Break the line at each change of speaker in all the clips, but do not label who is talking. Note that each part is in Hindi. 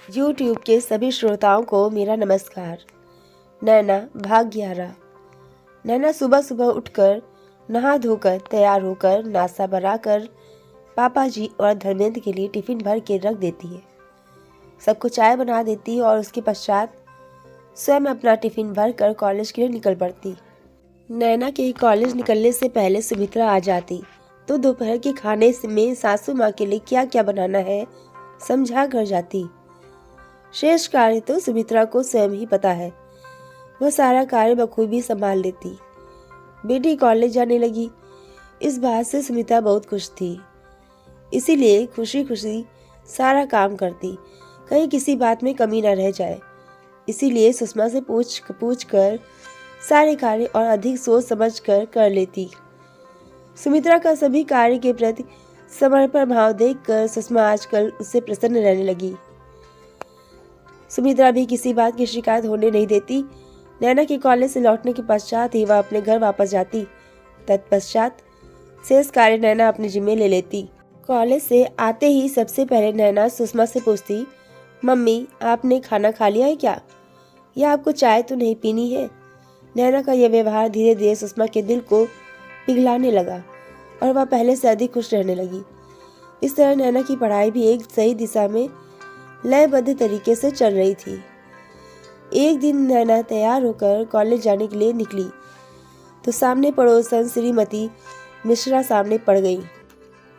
YouTube के सभी श्रोताओं को मेरा नमस्कार। नैना भाग 11। नैना सुबह सुबह उठकर नहा धोकर तैयार होकर नाश्ता बनाकर पापा जी और धर्मेंद्र के लिए टिफिन भर के रख देती है। सबको चाय बना देती है और उसके पश्चात स्वयं अपना टिफिन भर कर कॉलेज के लिए निकल पड़ती। नैना के कॉलेज निकलने से पहले सुमित्रा आ जाती तो दोपहर के खाने में सासू माँ के लिए क्या क्या बनाना है समझा कर जाती। शेष कार्य तो सुमित्रा को स्वयं ही पता है। वह सारा कार्य बखूबी संभाल लेती। बेटी कॉलेज जाने लगी, इस बात से सुमित्रा बहुत खुश थी। इसीलिए खुशी खुशी सारा काम करती, कहीं किसी बात में कमी न रह जाए। इसीलिए सुषमा से पूछ कर सारे कार्य और अधिक सोच समझ कर लेती। सुमित्रा का सभी कार्य के प्रति समर्पण भाव देखकर सुषमा आजकल उससे प्रसन्न रहने लगी। सुमित्रा भी किसी बात की शिकायत होने नहीं देती। नैना के कॉलेज से लौटने के पश्चात ही वह अपने घर वापस जाती। तत्पश्चात शेष कार्य नैना अपने जिम्मे ले लेती। कॉलेज से आते ही सबसे पहले नैना सुषमा से पूछती, मम्मी आपने खाना खा लिया है क्या, या आपको चाय तो नहीं पीनी है। नैना का यह व्यवहार धीरे धीरे सुषमा के दिल को पिघलाने लगा और वह पहले से अधिक खुश रहने लगी। इस तरह नैना की पढ़ाई भी एक सही दिशा में लयबद्ध तरीके से चल रही थी। एक दिन नैना तैयार होकर कॉलेज जाने के लिए निकली तो सामने पड़ोसन श्रीमती मिश्रा सामने पड़ गई।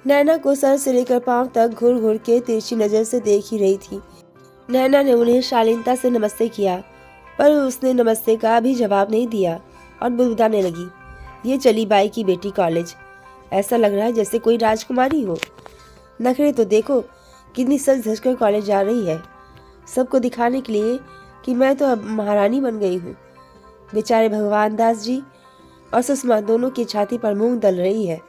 नैना को सर से लेकर पांव तक घूर घूर के तिरछी नजर से देख ही रही थी। नैना ने उन्हें शालीनता से नमस्ते किया, पर उसने नमस्ते का भी जवाब नहीं दिया और बुदबुदाने लगी, ये चली बाई की बेटी कॉलेज, ऐसा लग रहा है जैसे कोई राजकुमारी हो। नखरे तो देखो, कितनी सज धज कर कॉलेज जा रही है, सबको दिखाने के लिए कि मैं तो अब महारानी बन गई हूँ। बेचारे भगवान दास जी और सुषमा दोनों की छाती पर मूंग दल रही है।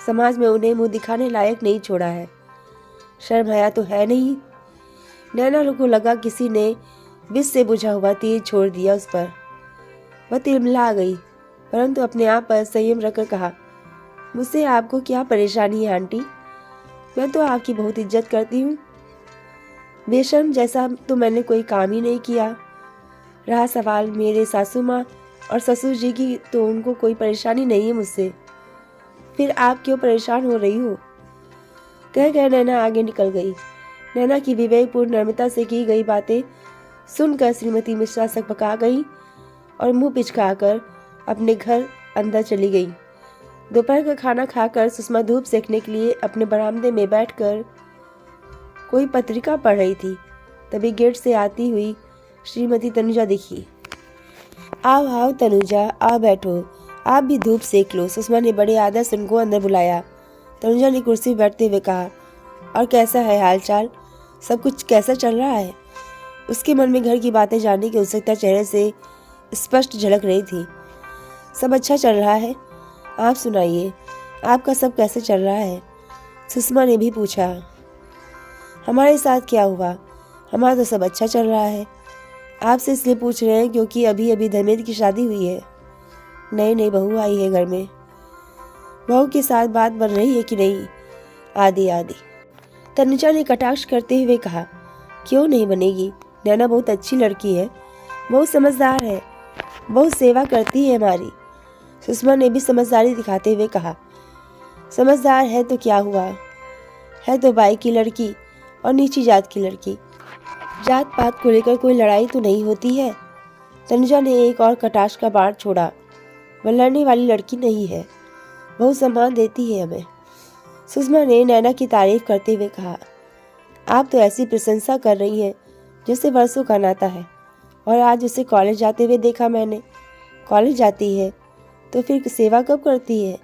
समाज में उन्हें मुंह दिखाने लायक नहीं छोड़ा है। शर्म हया तो है नहीं। नैना को लगा किसी ने विष से बुझा हुआ तीर छोड़ दिया उस पर। वह तिलमिला गई, परंतु अपने आप पर संयम रखकर कहा, मुझसे आपको क्या परेशानी है आंटी, मैं तो आपकी बहुत इज्जत करती हूँ। बेशर्म जैसा तो मैंने कोई काम ही नहीं किया। रहा सवाल मेरे सासू माँ और ससुर जी की, तो उनको कोई परेशानी नहीं है मुझसे, फिर आप क्यों परेशान हो रही हो। कह नैना आगे निकल गई। नैना की विवेकपूर्ण नम्रता से की गई बातें सुनकर श्रीमती मिश्रा सकपका गई और मुंह पिचकाकर अपने घर अंदर चली गई। दोपहर का खाना खाकर सुषमा धूप सेकने के लिए अपने बरामदे में बैठकर कोई पत्रिका पढ़ रही थी। तभी गेट से आती हुई श्रीमती तनुजा दिखी। आओ आओ तनुजा, आ बैठो, आप भी धूप सेक लो। सुषमा ने बड़े आदर से उनको अंदर बुलाया। तनुजा ने कुर्सी बैठते हुए कहा, और कैसा है हालचाल, सब कुछ कैसा चल रहा है। उसके मन में घर की बातें जानने की उत्सुकता चेहरे से स्पष्ट झलक रही थी। सब अच्छा चल रहा है, आप सुनाइए, आपका सब कैसे चल रहा है। सुषमा ने भी पूछा। हमारे साथ क्या हुआ, हमारा तो सब अच्छा चल रहा है। आपसे इसलिए पूछ रहे हैं क्योंकि अभी अभी धर्मेंद्र की शादी हुई है। नई बहू आई है घर में, बहू के साथ बात बन रही है कि नहीं, आदि आदि। तनुजा ने कटाक्ष करते हुए कहा, क्यों नहीं बनेगी, नैना बहुत अच्छी लड़की है, बहुत समझदार है, बहुत सेवा करती है हमारी। सुषमा ने भी समझदारी दिखाते हुए कहा, समझदार है तो क्या हुआ, है तो बाई की लड़की और नीची जात की लड़की, जात पात को लेकर कोई लड़ाई तो नहीं होती है। तनुजा ने एक और कटाक्ष का बाण छोड़ा, वह लड़ने वाली लड़की नहीं है, बहुत सम्मान देती है हमें। सुषमा ने नैना की तारीफ करते हुए कहा, आप तो ऐसी प्रशंसा कर रही हैं जैसे वर्षों का नाता है, और आज उसे कॉलेज जाते हुए देखा मैंने। कॉलेज जाती है तो फिर सेवा कब करती है।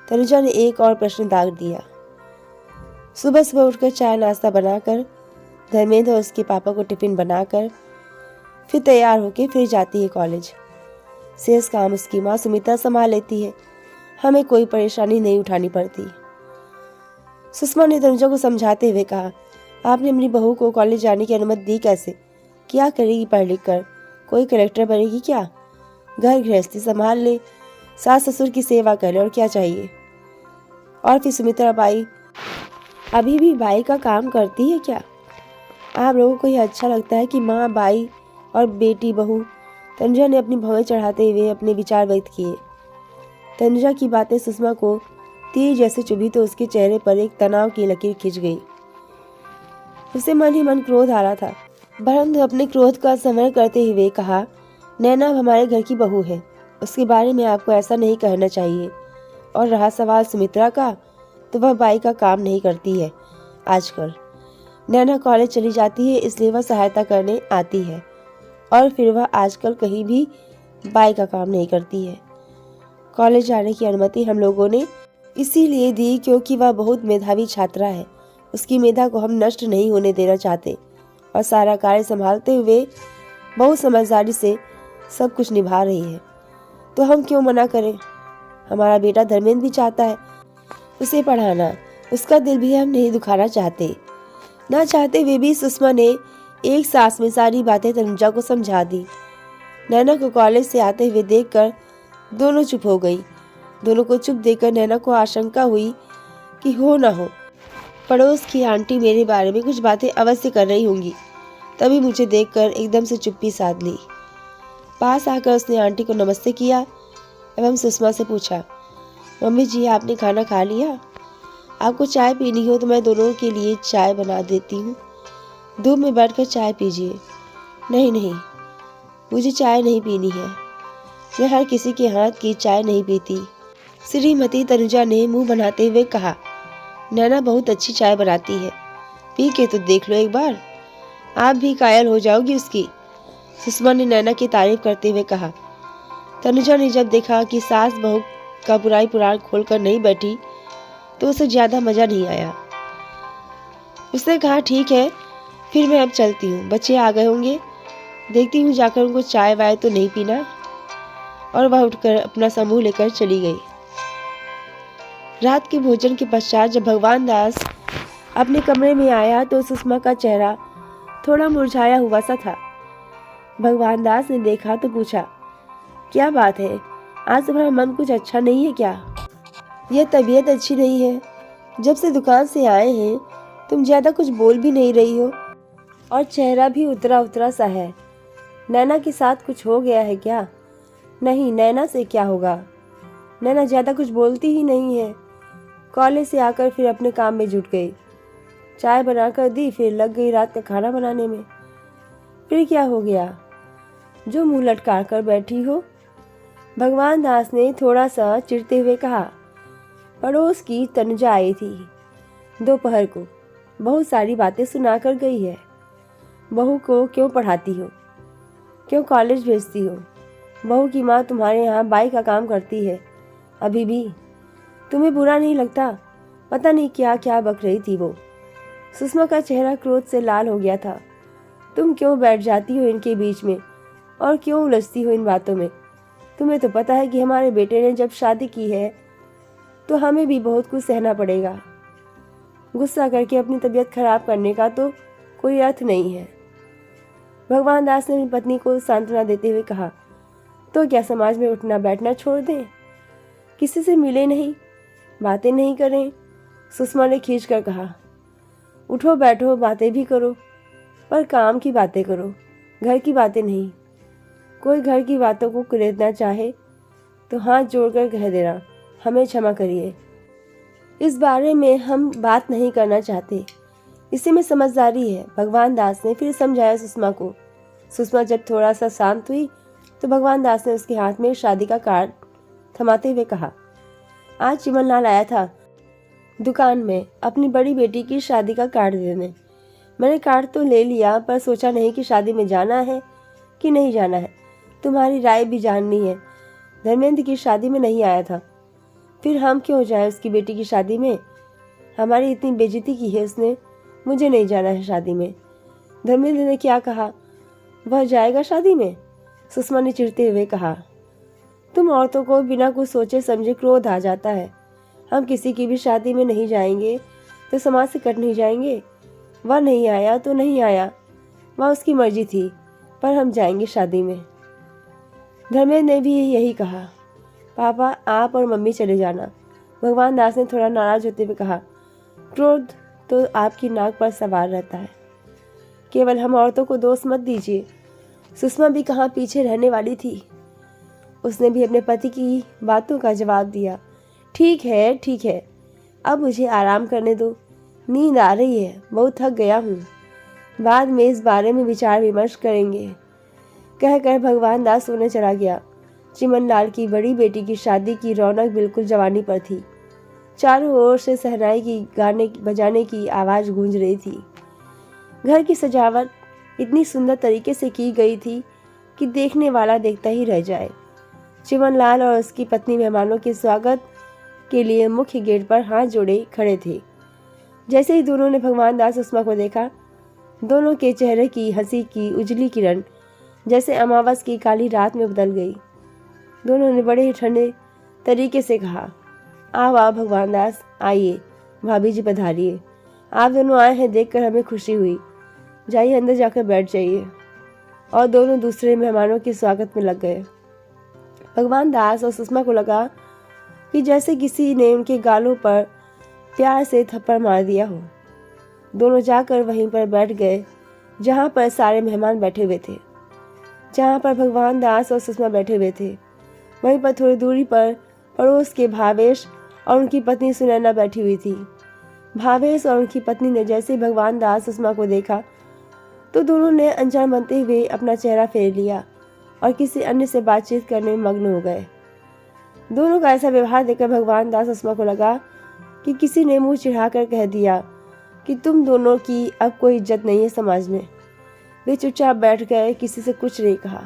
तनुजा ने एक और प्रश्न दाग दिया। सुबह सुबह उठकर चाय नाश्ता बनाकर धर्मेंद्र और उसके पापा को टिफिन बनाकर फिर तैयार होकर फिर जाती है कॉलेज। शेष काम उसकी माँ सुमित्रा संभाल लेती है, हमें कोई परेशानी नहीं उठानी पड़ती। सुषमा ने तनुजा को समझाते हुए कहा, आपने अपनी बहू को कॉलेज जाने की अनुमति दी कैसे, क्या करेगी पढ़ लिख कर, कोई कलेक्टर बनेगी क्या, घर गृहस्थी संभाल ले, सास ससुर की सेवा करे, और क्या चाहिए। और फिर सुमित्रा बाई अभी भी बाई का काम करती है क्या। आप लोगों को यह अच्छा लगता है कि माँ, बाई और बेटी बहू। तनुजा ने अपनी भवें चढ़ाते हुए अपने विचार व्यक्त किए। तनुजा की बातें सुषमा को तीर जैसे चुभी तो उसके चेहरे पर एक तनाव की लकीर खिंच गई। उसे मन ही मन क्रोध आ रहा था, परंतु अपने क्रोध का संवरण करते हुए कहा, नैना अब हमारे घर की बहू है, उसके बारे में आपको ऐसा नहीं कहना चाहिए। और रहा सवाल सुमित्रा का, तो वह बाई का काम नहीं करती है आजकल। नैना कॉलेज चली जाती है, इसलिए वह सहायता करने आती है, और फिर वह आजकल कहीं भी बाई का काम नहीं करती है। कॉलेज जाने की अनुमति हम लोगों ने इसीलिए दी क्योंकि वह बहुत मेधावी छात्रा है। उसकी मेधा को हम नष्ट नहीं होने देना चाहते, और सारा कार्य संभालते हुए बहुत समझदारी से सब कुछ निभा रही है, तो हम क्यों मना करें। हमारा बेटा धर्मेंद्र भी चाहता है उसे पढ़ाना, उसका दिल भी हम नहीं दुखाना चाहते। ना चाहते हुए भी सुषमा ने एक सांस में सारी बातें तनुजा को समझा दी। नैना को कॉलेज से आते हुए देखकर दोनों चुप हो गई। दोनों को चुप देखकर नैना को आशंका हुई कि हो ना हो पड़ोस की आंटी मेरे बारे में कुछ बातें अवश्य कर रही होंगी। तभी मुझे देखकर एकदम से चुप्पी साध ली। पास आकर उसने आंटी को नमस्ते किया एवं सुषमा से पूछा, मम्मी जी आपने खाना खा लिया? आपको चाय पीनी हो तो मैं दोनों के लिए चाय बना देती हूँ, धूप में बैठकर चाय पीजिए। नहीं नहीं, मुझे चाय नहीं पीनी है, मैं हर किसी के हाथ की चाय नहीं पीती, श्रीमती तनुजा ने मुंह बनाते हुए कहा। नैना बहुत अच्छी चाय बनाती है, पी के तो देख लो एक बार, आप भी कायल हो जाओगी उसकी, सुषमा ने नैना की तारीफ करते हुए कहा। तनुजा ने जब देखा कि सास बहू का बुराई पुराण खोलकर नहीं बैठी तो उसे ज्यादा मजा नहीं आया। उसने कहा, ठीक है फिर मैं अब चलती हूँ, बच्चे आ गए होंगे, देखती हूँ जाकर उनको चाय वाय तो नहीं पीना। और वह उठकर अपना समूह लेकर चली गई। रात के भोजन के पश्चात जब भगवान दास अपने कमरे में आया तो सुषमा का चेहरा थोड़ा मुरझाया हुआ सा था। भगवान दास ने देखा तो पूछा, क्या बात है, आज तुम्हारा मन कुछ अच्छा नहीं है क्या? यह तबीयत अच्छी नहीं है, जब से दुकान से आए हैं तुम ज्यादा कुछ बोल भी नहीं रही हो, और चेहरा भी उतरा उतरा सा है। नैना के साथ कुछ हो गया है क्या? नहीं, नैना से क्या होगा, नैना ज्यादा कुछ बोलती ही नहीं है। कॉलेज से आकर फिर अपने काम में जुट गई, चाय बनाकर दी, फिर लग गई रात का खाना बनाने में। फिर क्या हो गया जो मुंह लटका कर बैठी हो? भगवान दास ने थोड़ा सा चिढ़ते हुए कहा। पड़ोस की तनुजा आई थी दोपहर को, बहुत सारी बातें सुनाकर गई है। बहू को क्यों पढ़ाती हो, क्यों कॉलेज भेजती हो? बहू की माँ तुम्हारे यहाँ बाई का काम करती है अभी भी, तुम्हें बुरा नहीं लगता? पता नहीं क्या क्या बक रही थी वो। सुषमा का चेहरा क्रोध से लाल हो गया था। तुम क्यों बैठ जाती हो इनके बीच में और क्यों उलझती हो इन बातों में? तुम्हें तो पता है कि हमारे बेटे ने जब शादी की है तो हमें भी बहुत कुछ सहना पड़ेगा। गुस्सा करके अपनी तबीयत खराब करने का तो कोई अर्थ नहीं है। भगवान दास ने अपनी पत्नी को सांत्वना देते हुए कहा, तो क्या समाज में उठना बैठना छोड़ दें, किसी से मिले नहीं, बातें नहीं करें? सुषमा ने खींच कर कहा, उठो बैठो बातें भी करो, पर काम की बातें करो, घर की बातें नहीं। कोई घर की बातों को कुरेदना चाहे तो हाथ जोड़कर कह देना, हमें क्षमा करिए, इस बारे में हम बात नहीं करना चाहते, इसी में समझदारी है। भगवान दास ने फिर समझाया सुषमा को। सुषमा जब थोड़ा सा शांत हुई तो भगवान दास ने उसके हाथ में शादी का कार्ड थमाते हुए कहा, आज चिमनलाल आया था दुकान में अपनी बड़ी बेटी की शादी का कार्ड देने। मैंने कार्ड तो ले लिया, पर सोचा नहीं कि शादी में जाना है कि नहीं जाना है, तुम्हारी राय भी जाननी है। धर्मेंद्र की शादी में नहीं आया था, फिर हम क्यों जाएं उसकी बेटी की शादी में? हमारी इतनी बेइज्जती की है उसने, मुझे नहीं जाना है शादी में। धर्मेंद्र ने क्या कहा, वह जाएगा शादी में? सुषमा ने चिढ़ते हुए कहा। तुम औरतों को बिना कुछ सोचे समझे क्रोध आ जाता है। हम किसी की भी शादी में नहीं जाएंगे तो समाज से कट नहीं जाएंगे। वह नहीं आया तो नहीं आया, वह उसकी मर्जी थी, पर हम जाएंगे शादी में। धर्मेंद्र ने भी यही कहा। पापा आप और मम्मी चले जाना, भगवान दास ने थोड़ा नाराज होते हुए कहा। क्रोध तो आपकी नाक पर सवार रहता है, केवल हम औरतों को दोष मत दीजिए। सुषमा भी कहाँ पीछे रहने वाली थी। उसने भी अपने पति की बातों का जवाब दिया। ठीक है, अब मुझे आराम करने दो, नींद आ रही है, बहुत थक गया हूँ। बाद में इस बारे में विचार विमर्श करेंगे, कहकर भगवान दास सोने चला गया। चिमन लाल की बड़ी बेटी की शादी की रौनक बिल्कुल जवानी पर थी। चारों ओर से सहनाई की गाने बजाने की आवाज़ गूंज रही थी। घर की सजावट इतनी सुंदर तरीके से की गई थी कि देखने वाला देखता ही रह जाए। चिमन लाल और उसकी पत्नी मेहमानों के स्वागत के लिए मुख्य गेट पर हाथ जोड़े खड़े थे। जैसे ही दोनों ने भगवान दास सुषमा को देखा, दोनों के चेहरे की हंसी की उजली किरण जैसे अमावस की काली रात में बदल गई। दोनों ने बड़े ही ठंडे तरीके से कहा, आओ भगवान दास, आइए, भाभी जी पधारिए। आप दोनों आए हैं देखकर हमें खुशी हुई। जाइए अंदर जाकर बैठ जाइए। और दोनों दूसरे मेहमानों के स्वागत में लग गए। भगवान दास और सुषमा को लगा कि जैसे किसी ने उनके गालों पर प्यार से थप्पड़ मार दिया हो। दोनों जाकर वहीं पर बैठ गए जहाँ पर सारे मेहमान बैठे हुए थे। जहाँ पर भगवान दास और सुषमा बैठे हुए थे, वहीं पर थोड़ी दूरी पर पड़ोस के भावेश और उनकी पत्नी सुनैना बैठी हुई थी। भावेश और उनकी पत्नी ने जैसे भगवान दास सुषमा को देखा तो दोनों ने अनजान बनते हुए अपना चेहरा फेर लिया और किसी अन्य से बातचीत करने में मग्न हो गए। दोनों का ऐसा व्यवहार देखकर भगवान दास सुषमा को लगा कि किसी ने मुंह चिढ़ाकर कह दिया कि तुम दोनों की अब कोई इज्जत नहीं है समाज में। वे चुपचाप बैठ गए, किसी से कुछ नहीं कहा।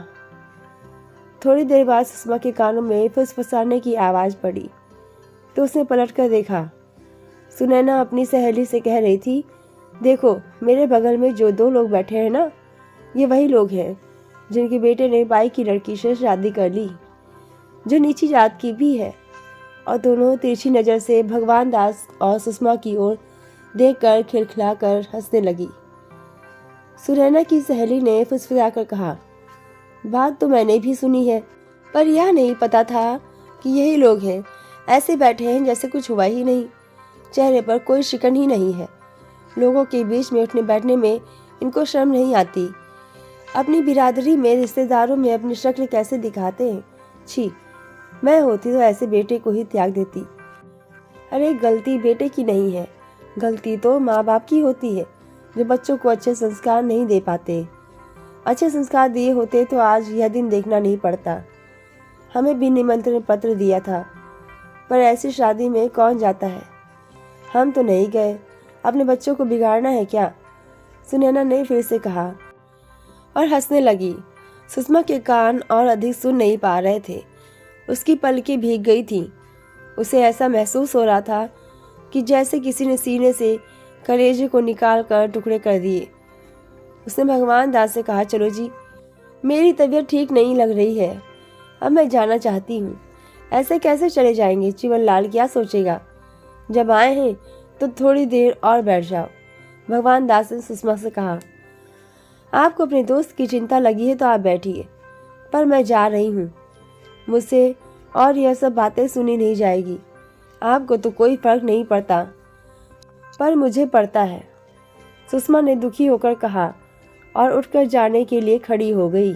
थोड़ी देर बाद सुषमा के कानों में फुसफुसाने की आवाज़ पड़ी तो उसने पलटकर देखा। सुनैना अपनी सहेली से कह रही थी, देखो मेरे बगल में जो दो लोग बैठे हैं ना, ये वही लोग हैं जिनके बेटे ने बाई की लड़की से शादी कर ली, जो नीची जात की भी है। और दोनों तिरछी नज़र से भगवान दास और सुषमा की ओर देखकर खिलखिलाकर हंसने लगी। सुनैना की सहेली ने फुसफुसाकर कहा, बात तो मैंने भी सुनी है, पर यह नहीं पता था कि यही लोग हैं। ऐसे बैठे हैं जैसे कुछ हुआ ही नहीं, चेहरे पर कोई शिकन ही नहीं है। लोगों के बीच में उठने बैठने में इनको शर्म नहीं आती। अपनी बिरादरी में रिश्तेदारों में अपनी शक्ल कैसे दिखाते हैं। छी, मैं होती तो ऐसे बेटे को ही त्याग देती। अरे गलती बेटे की नहीं है, गलती तो माँ बाप की होती है जो बच्चों को अच्छे संस्कार नहीं दे पाते। अच्छे संस्कार दिए होते तो आज यह दिन देखना नहीं पड़ता। हमें भी निमंत्रण पत्र दिया था, पर ऐसी शादी में कौन जाता है। हम तो नहीं गए, अपने बच्चों को बिगाड़ना है क्या। सुनैना ने फिर से कहा और हंसने लगी। सुषमा के कान और अधिक सुन नहीं पा रहे थे। उसकी पलकें भीग गई थीं। उसे ऐसा महसूस हो रहा था कि जैसे किसी ने सीने से कलेजे को निकाल कर टुकड़े कर दिए। उसने भगवान दास से कहा, चलो जी, मेरी तबीयत ठीक नहीं लग रही है, अब मैं जाना चाहती हूँ। ऐसे कैसे चले जाएंगे, चिमन लाल क्या सोचेगा। जब आए हैं तो थोड़ी देर और बैठ जाओ। भगवान दास ने सुषमा से कहा, आपको अपने दोस्त की चिंता लगी है तो आप बैठिए, पर मैं जा रही हूँ। मुझसे और यह सब बातें सुनी नहीं जाएगी। आपको तो कोई फर्क नहीं पड़ता, पर मुझे पड़ता है। सुषमा ने दुखी होकर कहा और उठकर जाने के लिए खड़ी हो गई।